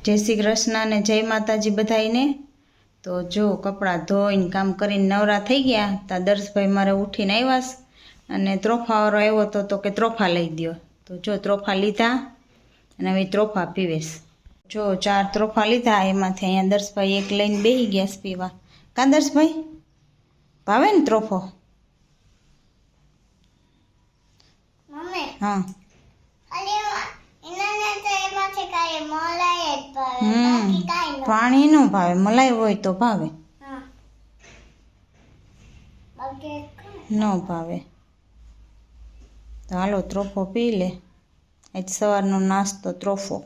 જય શ્રી કૃષ્ણ ને જય માતાજી બધાઈને। તો જો કપડાં ધોઈને કામ કરીને નવરા થઈ ગયા તા દર્શભાઈ મારે ઉઠીને આવ્યા અને ત્રોફાવાળો આવ્યો તો કે ત્રોફા લઈ દ્યો। તો જો ત્રોફા લીધા અને હવે ત્રોફા પીવેશ। જો 4 ત્રોફા લીધા એમાંથી અહીંયા દર્શભાઈ એક લઈને બેસી ગયા પીવા। કા દર્શભાઈ ભાવે ને ત્રોફો? હા પાણી નો ભાવે, મલાઈ હોય તો ભાવે, નો ભાવે તો હાલો ત્રોફો પી લે। આજ સવારનો નાસ્તો ત્રોફો।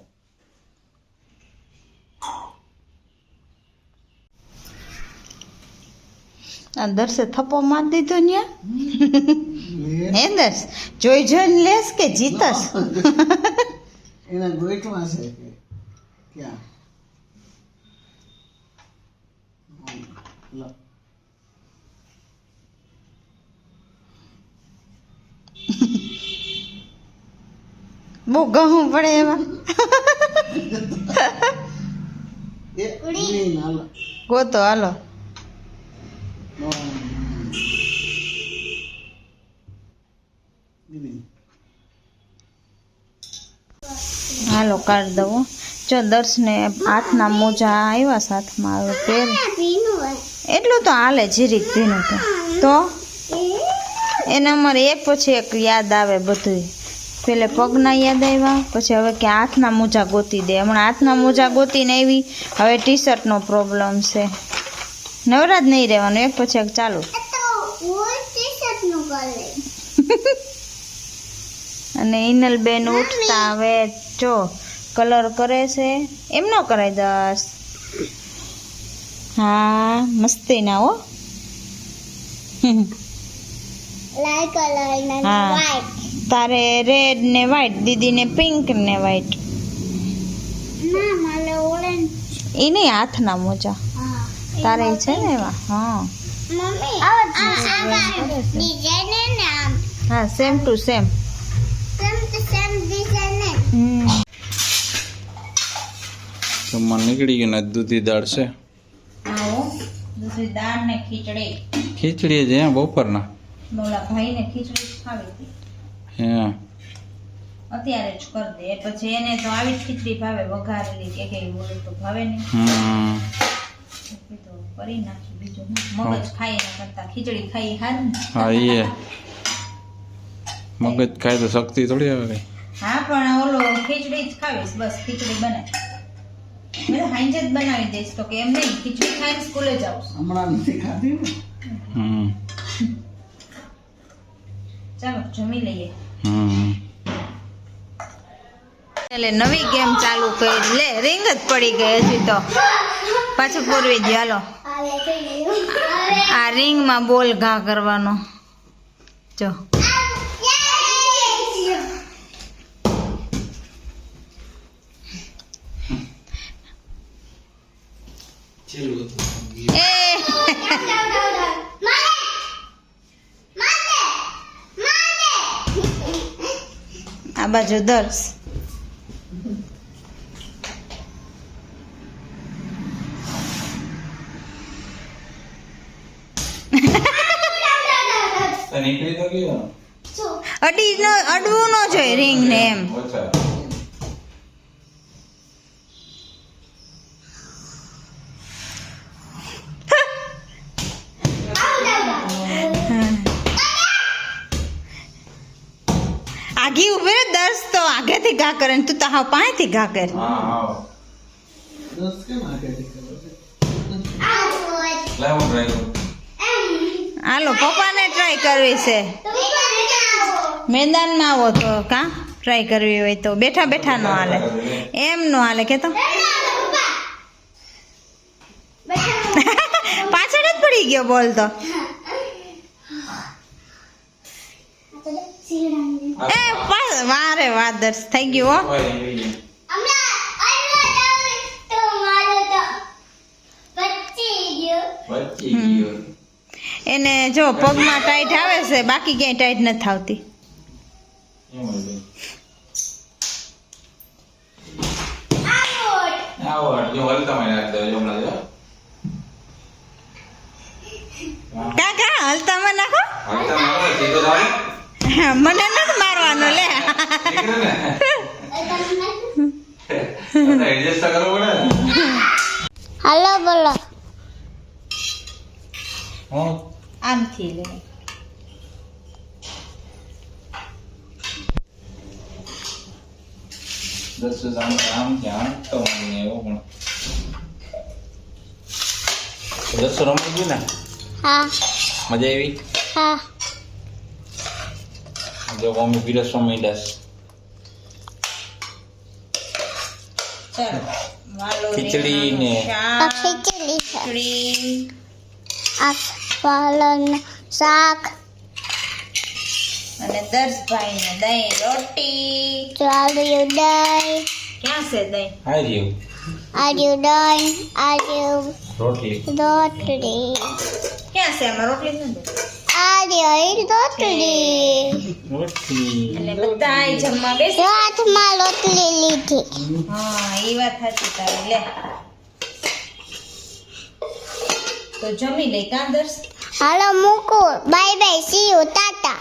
આ દર્શે થપ્પો મારી દીધો ન્યા હે દર્શ? જોઈ જોઈને લેસ કે જીતસ? એના ગોઈટમાં છે કે ક્યાં? લો બહુ ઘઉં પડે એમાં એ ઉડી હાલો ગોતો હાલો। હાલો કાઢ દઉં। જો દર્શને હાથના મોજા આવ્યા સાથમાં આવે પહેર એટલું તો હાલે જીરીક ભીનું તો એને અમારે એક પછી એક યાદ આવે બધું। પેલે પગના યાદ આવ્યા પછી હવે કે હાથના મોજા ગોતી દે। હમણાં હાથના મોજા ગોતીને આવી, હવે ટી શર્ટનો પ્રોબ્લેમ છે। નવરા જ નહીં રહેવાનું, એક પછી એક ચાલુ। અને ઇનલ બેન ઉઠતા હવે જો કલર કરે છે, એમ ન કરાય દસ। હા મસ્તી ના હો। હા તારે રેડ ને વ્હાઈટ, દીદીને પિંક ને વ્હાઈટ। એ નહીં હાથના મોજા તારે છે ને એવા। હા સેમ ટુ સેમ। જમવા નીકળી ગયું ને દૂધી દાળ છે। દૂધી દાળ ને ખીચડી। ખીચડી જ હે બપોરના? બોલા ભાઈ ને ખીચડી ખાવી હતી, હે અત્યારે જ કરી દે પછી એને તો આવી જ ખીચડી ભાવે, વઘારેલી કે કઈ બોલે તો ભાવે નહીં। તો કરી નાખી બીજું મગજ ખાઈ એના કરતા ખીચડી ખાઈ હારું ને। હા એ મગજ ખાય તો શક્તિ થોડી આવે કઈ। હા પણ ઓલો ખીચડી જ ખાવીશ, બસ ખીચડી બને મેં હાંજે જ બનાવી દઈશ। તો કે એમ નહીં ખીચડી ખાઈને સ્કૂલે જાઉં। હમણાં નથી ખાધી ને। ચાલો જમી લઈએ। એટલે નવી ગેમ ચાલુ કરી લે, રિંગ જ પડી ગઈ હજી તો પાછું પૂરવી દો। હાલો આ રિંગમાં બોલ ઘા કરવાનો જો। આ બાજુ દર્શ અડવું ન જોઈએ રિંગ ને એમ। આઘી ઉભે દર્શ તો આગેથી ઘા કરે ને તું તો હા પાણીથી ઘા કર। દસ કેમ આગળ હાલો પપ્પાને ટ્રાય કરવી છે, મેદાનમાં આવો તો કા ટ્રાય કરવી હોય તો બેઠા બેઠા નો હાલે, એમ નો હાલે કે તો પાછળ જ પડી ગયો બોલ તો। એ વારે વાહ દર્શ થઈ ગયું હો। એને જો પગમાં ટાઈટ આવે છે, બાકી ક્યાંય ટાઈટ નથી આવતી। જો હલતામાં નાખ દેજો હમણાં જો કાકા હલતામાં નાખો હલતામાં આવે સીધો જાવ મને નથી મારવાનો લે એડજસ્ટ કરવો પડે હાલો બોલો હું આમથી લે દસ આમ ક્યાં તો મને એવો પણ દસ રમવું ગયું ને હા મજા આવી હા જો મમ્મી પીરસવા માંડ્યા ચાલો વાલો ખીચડી ને આ ખીચડી છે ખીચડી આ પાલન શાક અને દર્શભાઈ ને દહીં રોટી ચાલ્યું દહીં ક્યાં છે દહીં હાઈ રહ્યું આર્યું દહીં આર્યું રોટલી રોટલી ક્યાં છે એમાં રોટલી જ નથી આર્યું રોટલી રોટલી એટલે બધા જમવા બેસી હાથમાં રોટલી લીધી હા એ વાત સાચી તારી લે તો જમી લે કાં દર્શ હાલો મૂકો bye bye see you tata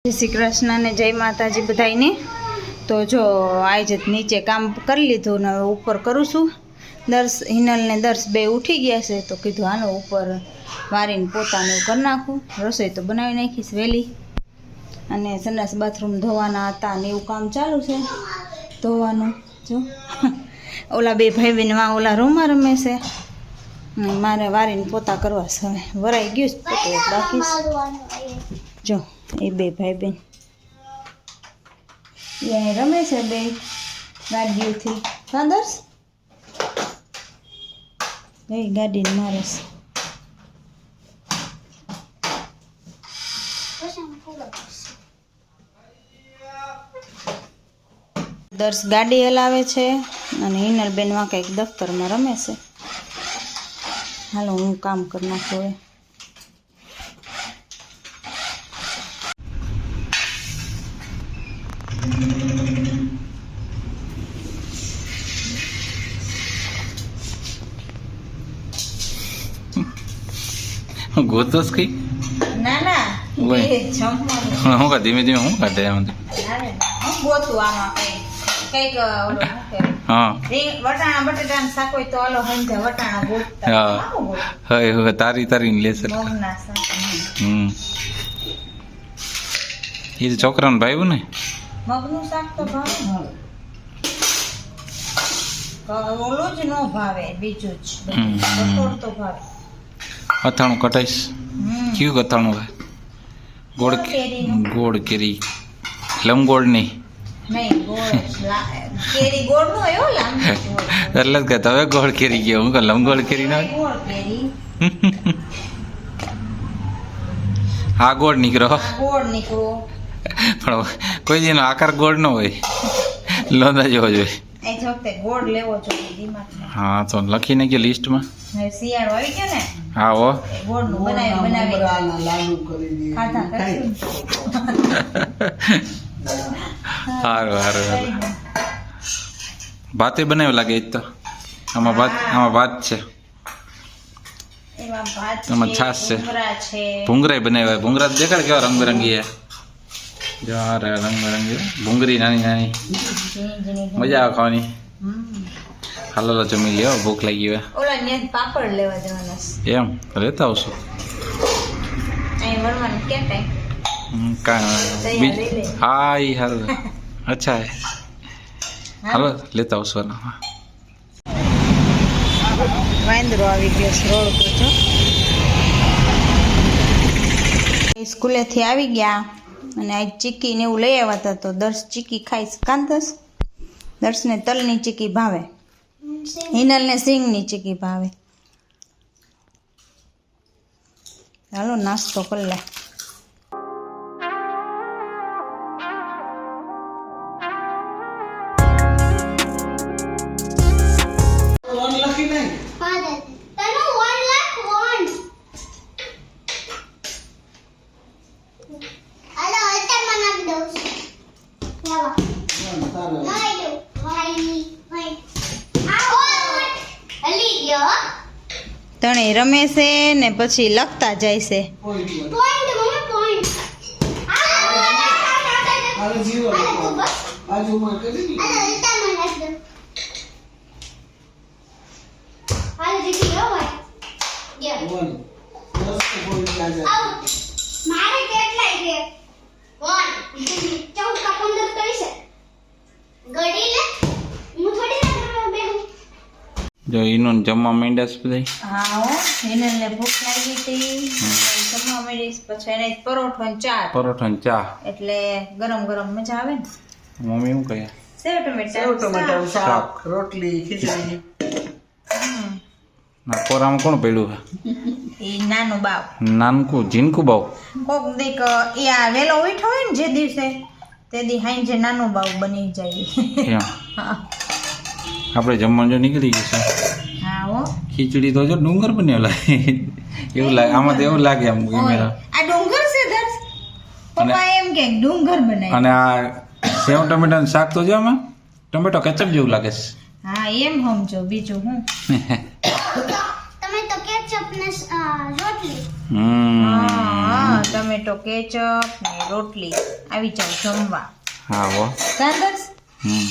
જય શ્રી કૃષ્ણ ને જય માતાજી બધાયને તો જો આજે નીચે કામ કરી લીધું ને હવે ઉપર કરું છું દર્શ હિનલ ને દર્શ બે ઉઠી ગયા છે તો કીધું હાલો ઉપર વારીને પોતાને એવું કરી નાખું રસોઈ તો બનાવી નાખીશ વહેલી અને સંડાસ બાથરૂમ ધોવાના હતા ને એવું કામ ચાલુ છે ધોવાનું જો ઓલા બે ભાઈ બહેન માં ઓલા રૂમમાં રમે છે ને મારે વારીને પોતા કરવા છે હવે વરાઈ ગયું છે પોતે બાકી છે. જો એ બે ભાઈ બેન એ અહીં રમે છે બે ગાડીઓથી કાંદર્સ એ ગાડીને મારે છે દર્શ ગાડી હલાવે છે અને હિનલ બેનમાં કંઈક દફતરમાં રમે છે હાલો હું કામ કરી નાખું હવે ગોતોસ કઈ ના ના ઓય. એ જમવાનું હું કા ધીમે ધીમે હું કાઢે એમાંથી આવે ને. હું ગોતું આમાં કંઈક ઓલું શું કહેવાય? હા વટાણા બટેટાનું શાક હોય તો ઓલો હંધે વટાણા ગોતતા હા. આવું ગોતું. હવે તારી તારીને લેશે મગના શાક. એ તો છોકરાને ભાવ્યું ને મગનું શાક તો ભાવે ઓલું જ ન ભાવે બીજું જ હમ. કઠોળ તો ભાવે અથાણું કટાઈશ કયું અથાણું ભાઈ ગોળ કેરીનું. ગોળ કેરી લંબગોળ નહીં નહીં ગોળ કેરી ગોળ નો હોય હો, લાંબી જ હોય. એટલે જ કહેતા હવે ગોળ કેરી ગયો હું કહું લંબગોળ કેરી ના હોય? ગોળ કેરી આ ગોળ નીકળો આ ગોળ નીકળો પણ કોઈ જેનો આકાર ગોળ ન હોય લોંદા જેવો જોઈએ એ જ વખતે ગોળ લેવો જોઈએ દિમાગમાં. હા તો લખી નાખ્યો લિસ્ટમાં હવે શિયાળો આવી ગયો ને હા હો એ ગોળનું બનાવી મમરાના લાડુ કરી દઈએ ખાધા ખાઈ. કરશું. સારું સારું સારું ભાતે બનાવ્યો લાગે એ જ તો આમાં ભાત છે એમાં ભાત એમાં છે, છાશ છે. ભૂંગળા છે ભૂંગરાય બનાવ્યા ભૂંગરા તો દેખાડ કેવા રંગબેરંગી છે જો આ રહ્યા રંગબેરંગી ભૂંગરી નાની નાની ઝીણી ઝીણી મજા આવે ખાવાની હમ. હાલો જમી લ્યો ભૂખ લાગી હોય ઓલા ન્યા પાપડ લેવા જવાના છે. એમ લેતા આવશું અહીં વળવાનું ક્યાં ટાઈમ કાંઈ લઈ લે. હા એ સારું અચ્છા હે હાલો લેતા આવશું હા વાંદરો આવી ગયો છે રોડ પર જો સ્કૂલેથી આવી ગયા અને આજ ચીકી ને એવું લઈ આવ્યા હતા તો દર્શ ચીકી ખાઈશ કાંતસ દર્શને તલની ચીકી ભાવે હિનલને સિંગની ચીકી ભાવે હાલો નાસ્તો કરી લે કોણ લખી નહીં Father, તને 1 લાખ 1. હાલો અલ્ટા મને આપી દઉં છું. લાવો. તારે લઈ લો. ભાઈ. આ ઓય તણે રમે છે ને પછી લખતા જાય છે. પોઈન્ટ વડે. પોઈન્ટ મમ્મી પોઈન્ટ હાલો જીવો બાજુમાં કરી દી. અરે ઉલટા માં નાખ દો હાલ જીતી ગયો ભાઈ યે વન. દસ પોઈન્ટ લાગે. આઉટ મારે કેટલાય છે 1 14 કા 15 કરી છે ગડી લે હું થોડી ના બેહું જો એનું જમવા માંડ્યા છે બધા. હા હો હિનલને ભૂખ લાગી હતી જમવા માંડીશ પછી એને પરોઠો ને ચા પરોઠો ને ચા. એટલે ગરમ ગરમ મજા આવે ને. મમ્મી શું કહે? સેવ સેવ ટમેટા ટમેટાનું શાક, રોટલી, ખીચડી. ના કોરામાં કોણ પડ્યું છે? એ નાનું બાપ નાનકું જીનકું બાવ. કોક દીક એ આ વેલો ઉઠ્યો હોય ને જે દિવસે તે દી હાઈ જે નાનું બાપ બની જાય. એમ હા આપણે જમવાનું જો નીકળી ગયું છે. હા હો ખીચડી તો જો ડુંગર બન્યો લાગે એવું લાગે. આમાં તો એવું લાગે આમ ઓય, કેમેરા. આ ડુંગર છે દર્શ પપ્પા એમ કે ડુંગર બનાય. અને આ સેવ ટમેટાનું શાક તો જો આમાં ટમેટો કેચઅપ જેવું લાગે છે. હા એમ સમજો બીજું હું. તમે તો કેચઅપ ને રોટલી હા ટમેટો કેચઅપ ને રોટલી આવી જાવ જમવા. હા હો. કા દર્શ? હમ